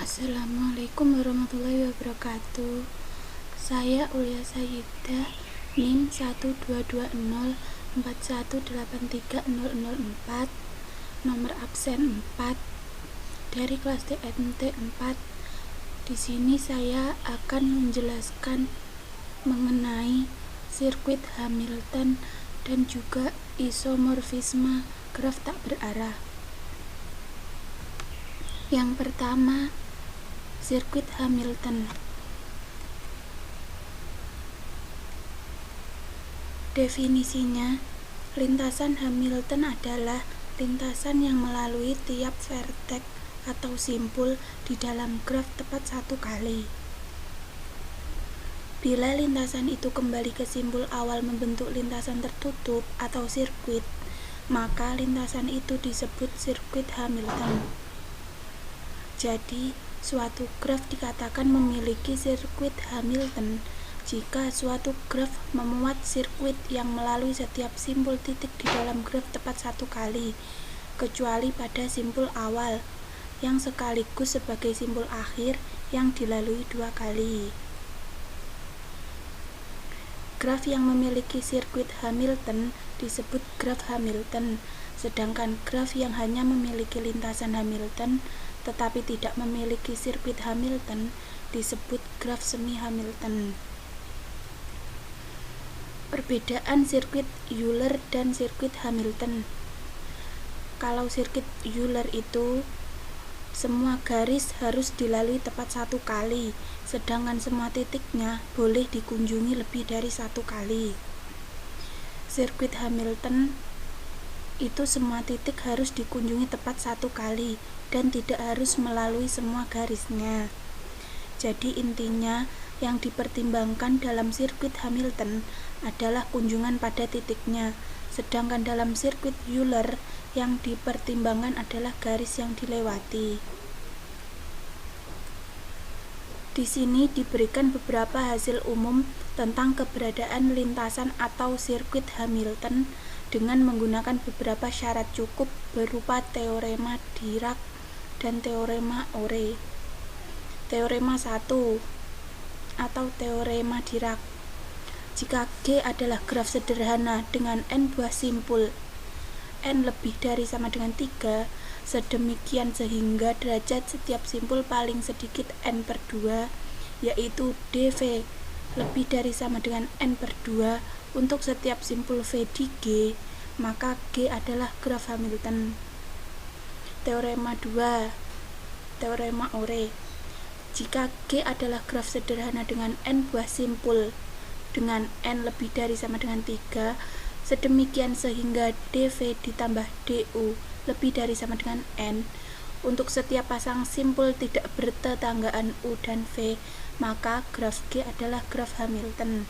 Assalamualaikum warahmatullahi wabarakatuh. Saya Ulia Sayyidah, NIM 12204183004, nomor absen 4 dari kelas TNT 4. Di sini saya akan menjelaskan mengenai sirkuit Hamilton dan juga isomorfisme graf tak berarah. Yang pertama, sirkuit Hamilton. Definisinya, lintasan Hamilton adalah lintasan yang melalui tiap vertex atau simpul di dalam graf tepat satu kali. Bila lintasan itu kembali ke simpul awal membentuk lintasan tertutup atau sirkuit, maka lintasan itu disebut sirkuit Hamilton. Jadi, suatu graf dikatakan memiliki sirkuit Hamilton jika suatu graf memuat sirkuit yang melalui setiap simpul titik di dalam graf tepat satu kali, kecuali pada simpul awal, yang sekaligus sebagai simpul akhir yang dilalui dua kali. Graf yang memiliki sirkuit Hamilton disebut graf Hamilton, sedangkan graf yang hanya memiliki lintasan Hamilton tetapi tidak memiliki sirkuit Hamilton disebut graf semi Hamilton. Perbedaan sirkuit Euler dan sirkuit Hamilton. Kalau sirkuit Euler itu semua garis harus dilalui tepat satu kali, sedangkan semua titiknya boleh dikunjungi lebih dari satu kali. Sirkuit Hamilton itu semua titik harus dikunjungi tepat satu kali dan tidak harus melalui semua garisnya. Jadi intinya yang dipertimbangkan dalam sirkuit Hamilton adalah kunjungan pada titiknya, sedangkan dalam sirkuit Euler yang dipertimbangkan adalah garis yang dilewati. Di sini diberikan beberapa hasil umum tentang keberadaan lintasan atau sirkuit Hamilton dengan menggunakan beberapa syarat cukup berupa teorema Dirac dan teorema Ore. Teorema 1 atau teorema Dirac. Jika G adalah graf sederhana dengan n buah simpul, n lebih dari sama dengan 3, sedemikian sehingga derajat setiap simpul paling sedikit n per 2, yaitu dV lebih dari sama dengan n per 2 untuk setiap simpul V di G, maka G adalah graf Hamilton. Teorema 2, teorema Ore. Jika G adalah graf sederhana dengan n buah simpul dengan n lebih dari sama dengan 3, sedemikian sehingga dV ditambah du lebih dari sama dengan n untuk setiap pasang simpul tidak bertetanggaan U dan V, maka graf G adalah graf Hamilton.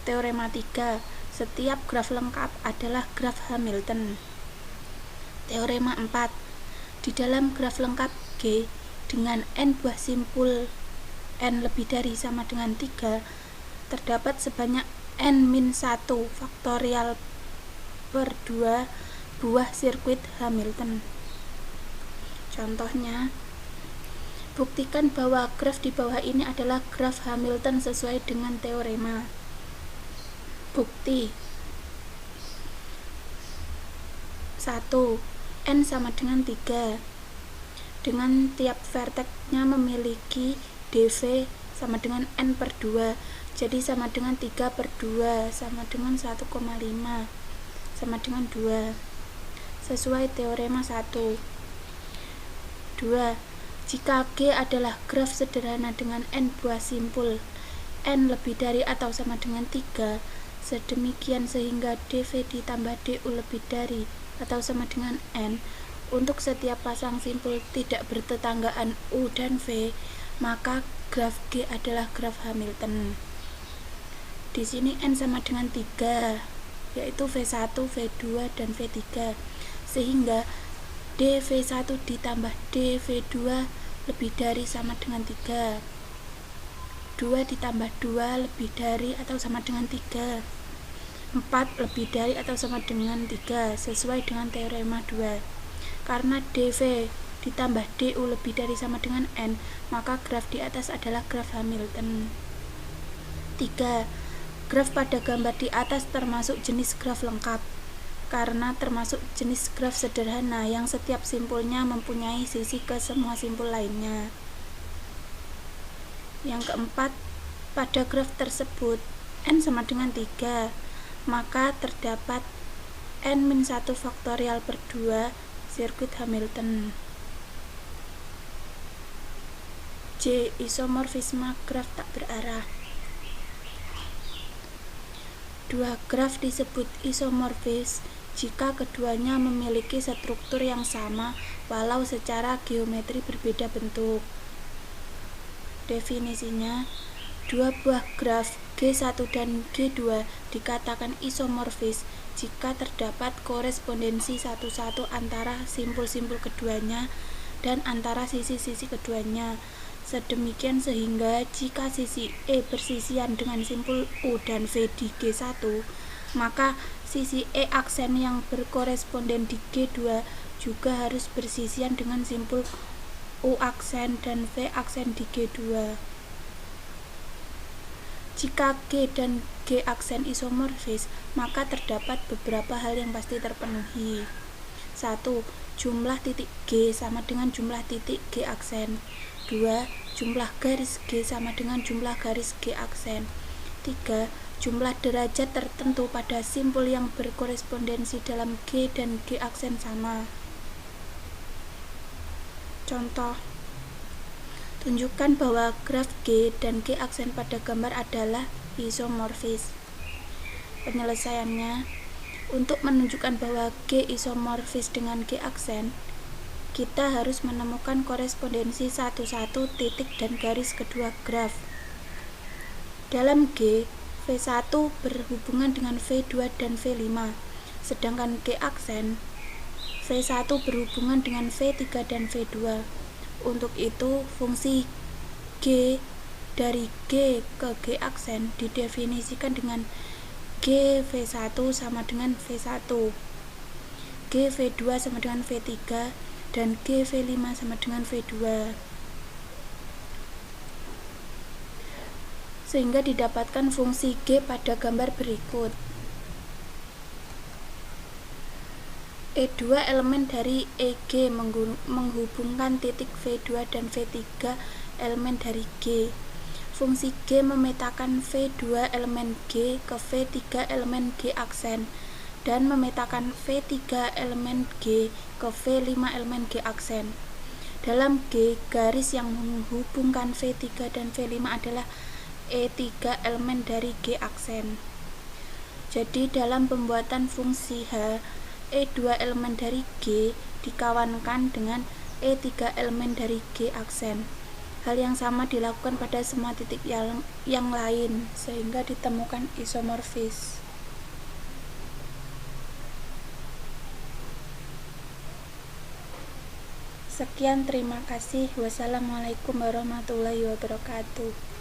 Teorema 3, setiap graf lengkap adalah graf Hamilton. Teorema 4, di dalam graf lengkap G dengan n buah simpul n lebih dari sama dengan 3, terdapat sebanyak n-1 faktorial per 2 buah sirkuit Hamilton. Contohnya, buktikan bahwa graf di bawah ini adalah graf Hamilton sesuai dengan teorema. Bukti 1. N sama dengan 3 dengan tiap vertexnya memiliki dV sama dengan n per 2, jadi sama dengan 3 per 2 sama dengan 1,5 sama dengan 2 sesuai teorema 1. 2. Jika G adalah graf sederhana dengan n buah simpul n lebih dari atau sama dengan 3, sedemikian sehingga dV ditambah du lebih dari atau sama dengan n untuk setiap pasang simpul tidak bertetanggaan U dan V, maka graf G adalah graf Hamilton. Di sini n sama dengan 3, yaitu V1, V2, dan V3, sehingga dV1 ditambah dV2 lebih dari sama dengan 3. 2 ditambah 2 lebih dari atau sama dengan 3. 4 lebih dari atau sama dengan 3 sesuai dengan teorema 2. Karena dV ditambah DU lebih dari sama dengan N, maka graf di atas adalah graf Hamilton. 3. Graf pada gambar di atas termasuk jenis graf lengkap, karena termasuk jenis graf sederhana yang setiap simpulnya mempunyai sisi ke semua simpul lainnya. Yang keempat, pada graf tersebut N sama dengan 3, maka terdapat N-1 faktorial per 2 sirkuit Hamilton. J. Isomorfisme graf tak berarah. Dua graf disebut isomorfis jika keduanya memiliki struktur yang sama walau secara geometri berbeda bentuk. Definisinya, dua buah graf G1 dan G2 dikatakan isomorfis jika terdapat korespondensi satu-satu antara simpul-simpul keduanya dan antara sisi-sisi keduanya. Sedemikian sehingga jika sisi E bersisian dengan simpul U dan V di G1, maka sisi E aksen yang berkoresponden di G2 juga harus bersisian dengan simpul U aksen dan V aksen di G2. Jika G dan G aksen isomorfis, maka terdapat beberapa hal yang pasti terpenuhi. 1. Jumlah titik G sama dengan jumlah titik G aksen. 2. Jumlah garis G sama dengan jumlah garis G aksen. 3. Jumlah derajat tertentu pada simpul yang berkorespondensi dalam G dan G aksen sama. Contoh, tunjukkan bahwa graf G dan G aksen pada gambar adalah isomorfis. Penyelesaiannya, untuk menunjukkan bahwa G isomorfis dengan G aksen, kita harus menemukan korespondensi satu-satu titik dan garis kedua graf. Dalam G, V1 berhubungan dengan V2 dan V5, sedangkan G aksen, V1 berhubungan dengan V3 dan V2. Untuk itu, fungsi G dari G ke G aksen didefinisikan dengan G V1 sama dengan V1, G V2 sama dengan V3, dan G V5 sama dengan V2, sehingga didapatkan fungsi G pada gambar berikut. E2 elemen dari EG menghubungkan titik V2 dan V3 elemen dari G. Fungsi G memetakan V2 elemen G ke V3 elemen G aksen dan memetakan V3 elemen G ke V5 elemen G aksen. Dalam G, garis yang menghubungkan V3 dan V5 adalah E3 elemen dari G aksen. Jadi dalam pembuatan fungsi H, E2 elemen dari G dikawankan dengan E3 elemen dari G aksen. Hal yang sama dilakukan pada semua titik yang lain sehingga ditemukan isomorfis. Sekian, terima kasih. Wassalamualaikum warahmatullahi wabarakatuh.